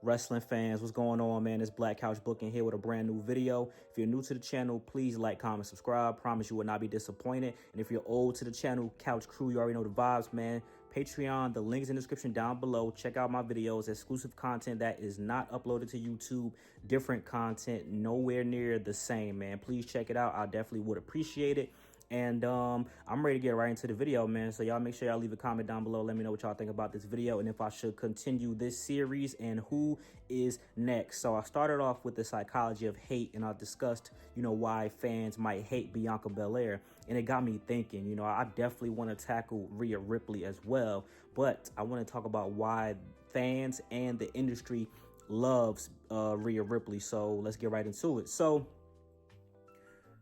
Wrestling fans, what's going on, man? It's Black Couch Booking here with a brand new video. If you're new to the channel, please like, comment, subscribe. Promise you will not be disappointed. And if you're old to the channel, Couch Crew, you already know the vibes, man. Patreon, the link's in the description down below. Check out my videos, exclusive content that is not uploaded to YouTube, different content, nowhere near the same, man. Please check it out. I definitely would appreciate it. And I'm ready to get right into the video, man. So y'all make sure y'all leave a comment down below. Let me know what y'all think about this video and if I should continue this series and who is next. So I started off with the psychology of hate, and I discussed, why fans might hate Bianca Belair. And it got me thinking, I definitely want to tackle Rhea Ripley as well. But I want to talk about why fans and the industry loves Rhea Ripley. So let's get right into it. So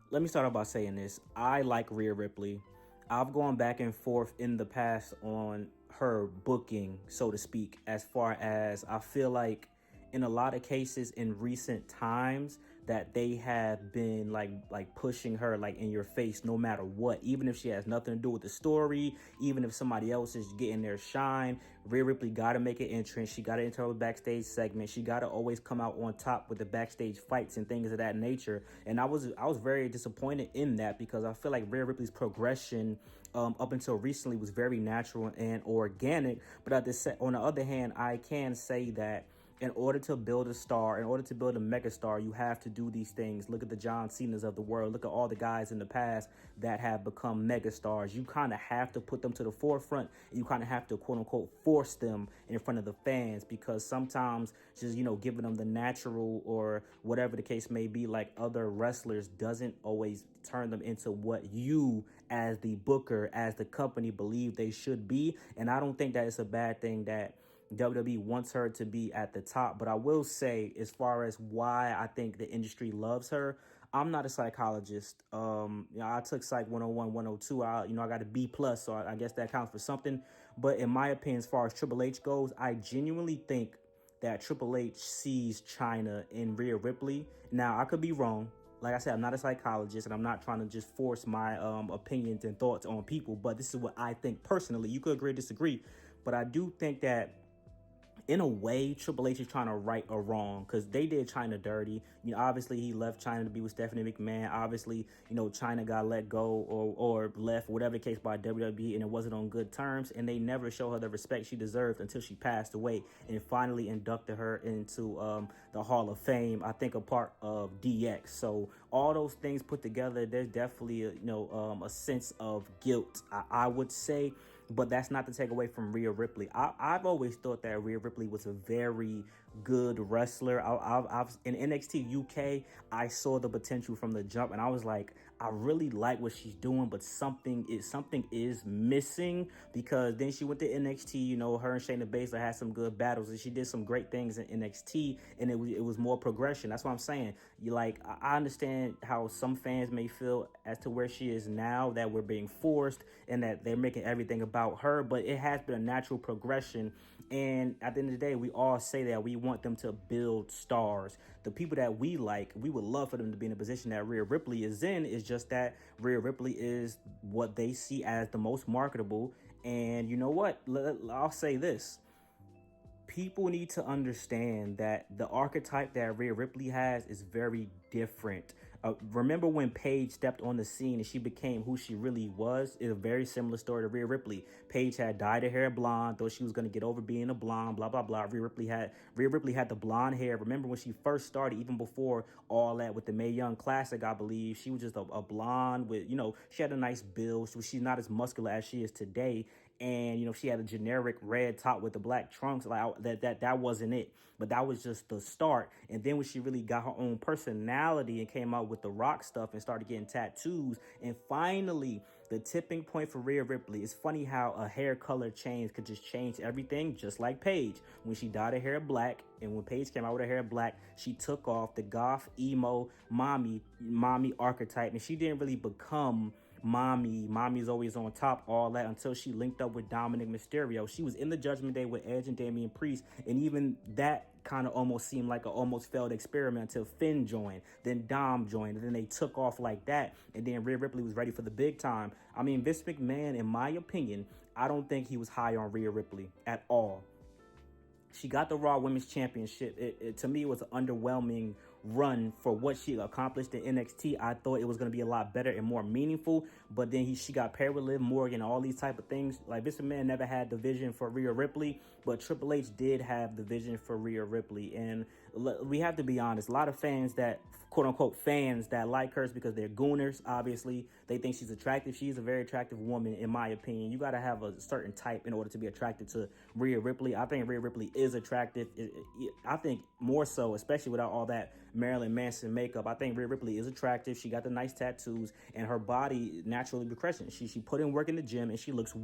let me start off by saying this. I like Rhea Ripley. I've gone back and forth in the past on her booking, so to speak, as far as I feel like in a lot of cases in recent times that they have been like pushing her like in your face no matter what, even if she has nothing to do with the story, even if somebody else is getting their shine. Rhea Ripley got to make an entrance. She got to enter a backstage segment. She got to always come out on top with the backstage fights and things of that nature. And I was very disappointed in that because I feel like Rhea Ripley's progression up until recently was very natural and organic. But on the other hand, I can say that in order to build a star, in order to build a megastar, you have to do these things. Look at the John Cenas of the world. Look at all the guys in the past that have become megastars. You kind of have to put them to the forefront, and you kind of have to, quote unquote, force them in front of the fans, because sometimes just, giving them the natural or whatever the case may be, like other wrestlers, doesn't always turn them into what you as the booker, as the company, believe they should be. And I don't think that it's a bad thing that WWE wants her to be at the top. But I will say, as far as why I think the industry loves her, I'm not a psychologist. I took Psych 101, 102. I got a B plus, so I guess that counts for something. But in my opinion, as far as Triple H goes, I genuinely think that Triple H sees Chyna in Rhea Ripley. Now, I could be wrong. Like I said, I'm not a psychologist, and I'm not trying to just force my opinions and thoughts on people. But this is what I think personally. You could agree or disagree. But I do think that in a way, Triple H is trying to right a wrong, because they did Chyna dirty. Obviously, he left Chyna to be with Stephanie McMahon. Obviously, Chyna got let go or left, whatever the case, by WWE, and it wasn't on good terms. And they never showed her the respect she deserved until she passed away and finally inducted her into the Hall of Fame, I think a part of DX. So all those things put together, there's definitely a sense of guilt, I would say. But that's not to take away from Rhea Ripley. I've always thought that Rhea Ripley was a very good wrestler. I've in NXT UK, I saw the potential from the jump, and I was like, I really like what she's doing, but something is missing. Because then she went to NXT. Her and Shayna Baszler had some good battles, and she did some great things in NXT, and it was more progression. That's what I'm saying. I understand how some fans may feel as to where she is now, that we're being forced and that they're making everything about her, but it has been a natural progression. And at the end of the day, we all say that we want them to build stars. The people that we like, we would love for them to be in a position that Rhea Ripley is in. Is just that Rhea Ripley is what they see as the most marketable. And you know what? I'll say this. People need to understand that the archetype that Rhea Ripley has is very different. Remember when Paige stepped on the scene and she became who she really was? It's a very similar story to Rhea Ripley. Paige had dyed her hair blonde, thought she was going to get over being a blonde, blah, blah, blah. Rhea Ripley had the blonde hair. Remember when she first started, even before all that with the Mae Young Classic, I believe, she was just a blonde with, she had a nice build. So she's not as muscular as she is today. And, she had a generic red top with the black trunks. Like that wasn't it. But that was just the start. And then when she really got her own personality and came out with the rock stuff and started getting tattoos, and finally the tipping point for Rhea Ripley. It's funny how a hair color change could just change everything, just like Paige. When she dyed her hair black, and when Paige came out with her hair black, she took off the goth, emo, mommy archetype, and she didn't really become Mami. Mami's always on top, all that, until she linked up with Dominic Mysterio. She was in the Judgment Day with Edge and Damian Priest, and even that kind of almost seemed like an almost failed experiment until Finn joined, then Dom joined, and then they took off like that, and then Rhea Ripley was ready for the big time. I mean, Vince McMahon, in my opinion, I don't think he was high on Rhea Ripley at all. She got the Raw Women's Championship. To me, it was an underwhelming run for what she accomplished in NXT. I thought it was going to be a lot better and more meaningful, but then she got paired with Liv Morgan, all these type of things. Like, Vince McMahon never had the vision for Rhea Ripley, but Triple H did have the vision for Rhea Ripley. And we have to be honest, a lot of fans that, quote unquote, fans that like her because they're gooners. Obviously, they think she's attractive. She's a very attractive woman, in my opinion. You got to have a certain type in order to be attracted to Rhea Ripley. I think Rhea Ripley is attractive. I think more so, especially without all that Marilyn Manson makeup. I think Rhea Ripley is attractive. She got the nice tattoos, and her body naturally progression. She put in work in the gym, and she looks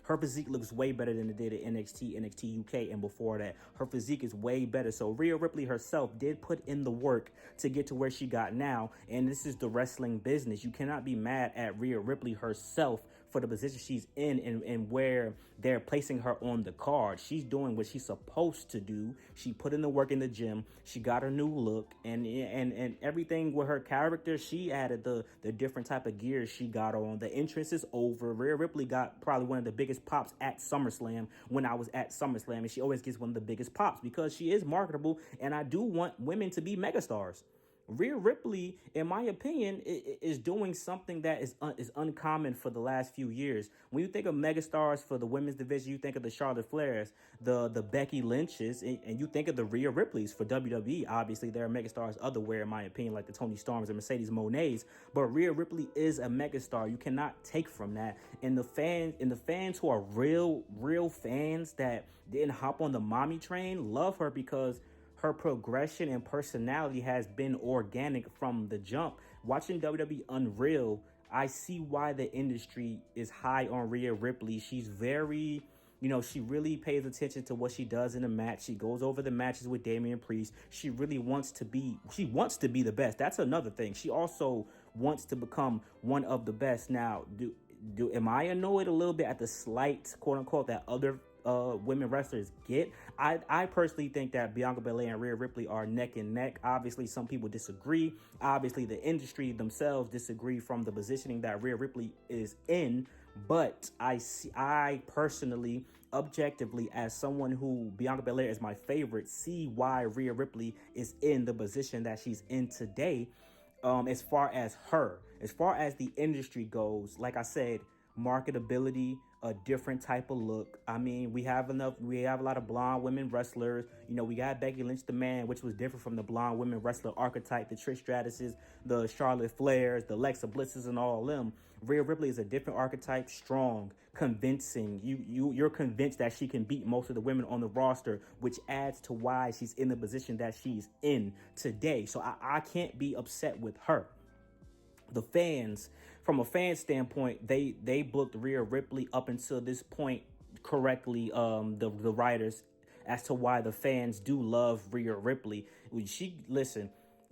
her physique looks way better than it did at NXT UK, and before that. Her physique is way better. So Rhea Ripley herself did put in the work to get to where she got now, and this is the wrestling business. You cannot be mad at Rhea Ripley herself for the position she's in and where they're placing her on the card. She's doing what she's supposed to do. She put in the work in the gym. She got her new look, and everything with her character. She added the different type of gear she got on. The entrance is over. Rhea Ripley got probably one of the biggest pops at SummerSlam when I was at SummerSlam, and she always gets one of the biggest pops because she is marketable, and I do want women to be megastars. Rhea Ripley, in my opinion, is doing something that is uncommon for the last few years. When you think of megastars for the women's division, you think of the Charlotte Flairs, the Becky Lynches, and you think of the Rhea Ripleys for WWE. Obviously, there are megastars otherwhere, in my opinion, like the Tony Storms and Mercedes Monets. But Rhea Ripley is a megastar. You cannot take from that. And the fans who are real fans that didn't hop on the Mami train love her because her progression and personality has been organic from the jump. Watching WWE Unreal, I see why the industry is high on Rhea Ripley. She's very, she really pays attention to what she does in a match. She goes over the matches with Damian Priest. She really wants to be the best. That's another thing. She also wants to become one of the best. Now, am I annoyed a little bit at the slight, quote unquote, that other women wrestlers get? I personally think that Bianca Belair and Rhea Ripley are neck and neck. Obviously, some people disagree. Obviously, the industry themselves disagree from the positioning that Rhea Ripley is in. But I personally, objectively, as someone who Bianca Belair is my favorite, see why Rhea Ripley is in the position that she's in today. As far as the industry goes, like I said, marketability, a different type of look. I mean, we have a lot of blonde women wrestlers. We got Becky Lynch, the man, which was different from the blonde women wrestler archetype, the Trish Stratuses, the Charlotte Flairs, the Alexa Blisses, and all of them. Rhea Ripley is a different archetype, strong, convincing. You're convinced that she can beat most of the women on the roster, which adds to why she's in the position that she's in today. So I can't be upset with her. The fans, from a fan standpoint, they booked Rhea Ripley up until this point correctly. The writers, as to why the fans do love Rhea Ripley.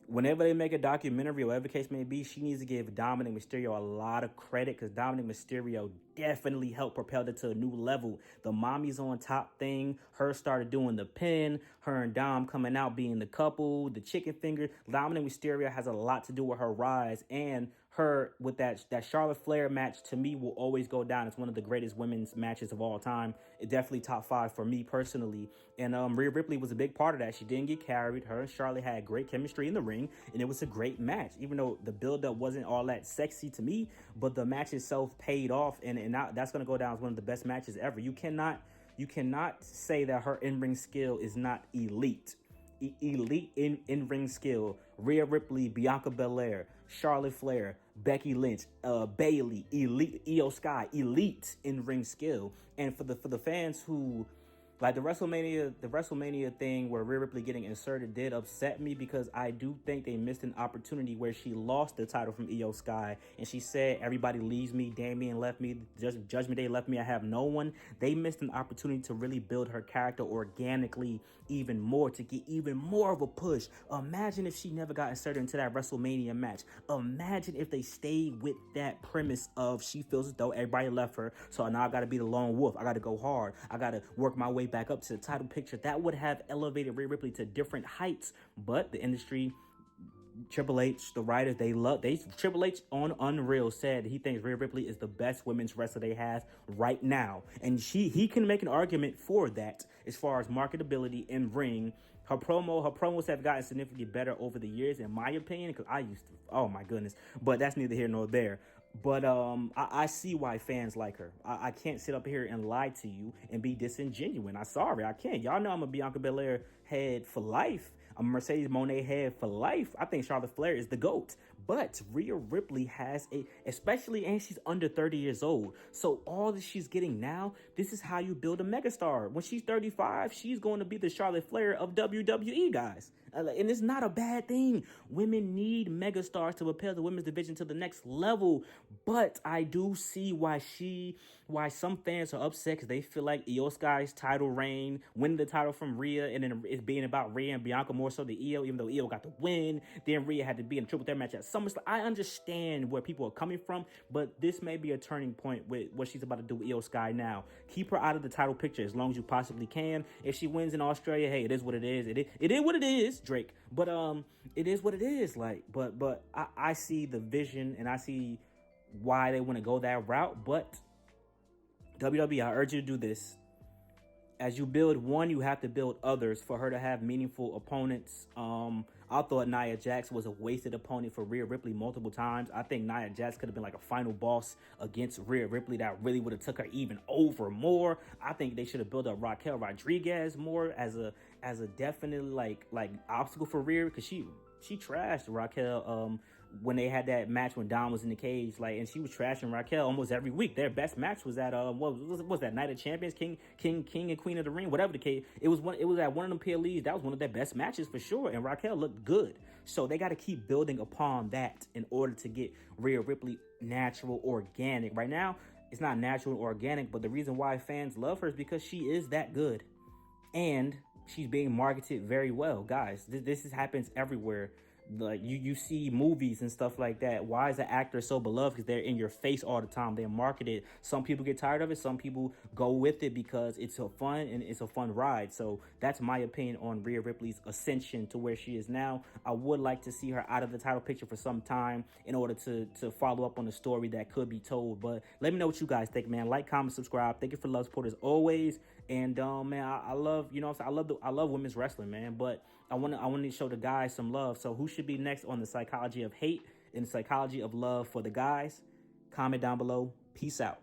Whenever they make a documentary or whatever the case may be, she needs to give Dominic Mysterio a lot of credit, because Dominic Mysterio definitely helped propel it to a new level. The Mami's on top thing, her started doing the pin, her and Dom coming out being the couple, the chicken finger. Dominic Mysterio has a lot to do with her rise, and her with that Charlotte Flair match, to me, will always go down as one of the greatest women's matches of all time. It definitely top 5 for me personally. And Rhea Ripley was a big part of that. She didn't get carried. Her and Charlotte had great chemistry in the ring, and it was a great match, even though the build-up wasn't all that sexy to me, but the match itself paid off, and that's going to go down as one of the best matches ever. You cannot say that her in-ring skill is not elite. Elite in-ring skill. Rhea Ripley, Bianca Belair, Charlotte Flair, Becky Lynch, Bayley, elite. Io Sky, elite in-ring skill. And for the fans who like the WrestleMania thing where Rhea Ripley getting inserted did upset me, because I do think they missed an opportunity where she lost the title from Io Sky, and she said, everybody leaves me, Damian left me, Judgment Day left me, I have no one. They missed an opportunity to really build her character organically even more, to get even more of a push. Imagine if she never got inserted into that WrestleMania match. Imagine if they stayed with that premise of she feels as though everybody left her, so now I gotta be the lone wolf, I gotta go hard, I gotta work my way back up to the title picture. That would have elevated Rhea Ripley to different heights, but the industry Triple H, the writers, Triple H on Unreal said he thinks Rhea Ripley is the best women's wrestler they have right now. And he can make an argument for that as far as marketability in ring. Her promos have gotten significantly better over the years, in my opinion, because I used to, oh my goodness. But that's neither here nor there. But I see why fans like her. I can't sit up here and lie to you and be disingenuous. I'm sorry, I can't. Y'all know I'm a Bianca Belair head for life. I'm a Mercedes Moné head for life. I think Charlotte Flair is the GOAT. But Rhea Ripley has especially, and she's under 30 years old. So all that she's getting now, this is how you build a megastar. When she's 35, she's going to be the Charlotte Flair of WWE, guys. And it's not a bad thing. Women need megastars to propel the women's division to the next level. But I do see why some fans are upset, because they feel like Io Sky's title reign, winning the title from Rhea, and then it's being about Rhea and Bianca more so than Io, even though Io got the win. Then Rhea had to be in a triple threat match at SummerSlam. I understand where people are coming from, but this may be a turning point with what she's about to do with Io Sky now. Keep her out of the title picture as long as you possibly can. If she wins in Australia, hey, it is what it is. It is what it is, Drake. But it is what it is. Like, but I see the vision, and I see why they want to go that route. But WWE, I urge you to do this. As you build one, you have to build others for her to have meaningful opponents. I thought Nia Jax was a wasted opponent for Rhea Ripley multiple times. I think Nia Jax could have been like a final boss against Rhea Ripley that really would have took her even over more. I think they should have built up Raquel Rodriguez more as a definitely like obstacle for Rhea, because she trashed Raquel when they had that match when Dom was in the cage, like, and she was trashing Raquel almost every week. Their best match was at what was that Night of Champions, King and Queen of the Ring, whatever the case. It was at one of them PLEs. That was one of their best matches for sure, and Raquel looked good. So they got to keep building upon that in order to get Rhea Ripley natural, organic. Right now, it's not natural or organic, but the reason why fans love her is because she is that good, and she's being marketed very well, guys. This happens everywhere. Like you see movies and stuff like that. Why is the actor so beloved? Because they're in your face all the time. They're marketed. Some people get tired of it. Some people go with it because it's a fun ride. So that's my opinion on Rhea Ripley's ascension to where she is now. I would like to see her out of the title picture for some time in order to follow up on the story that could be told. But let me know what you guys think, man. Like, comment, subscribe. Thank you for love, support as always. And man, I love, I love women's wrestling, man. But I want to show the guys some love. So who should be next on the psychology of hate and the psychology of love for the guys? Comment down below. Peace out.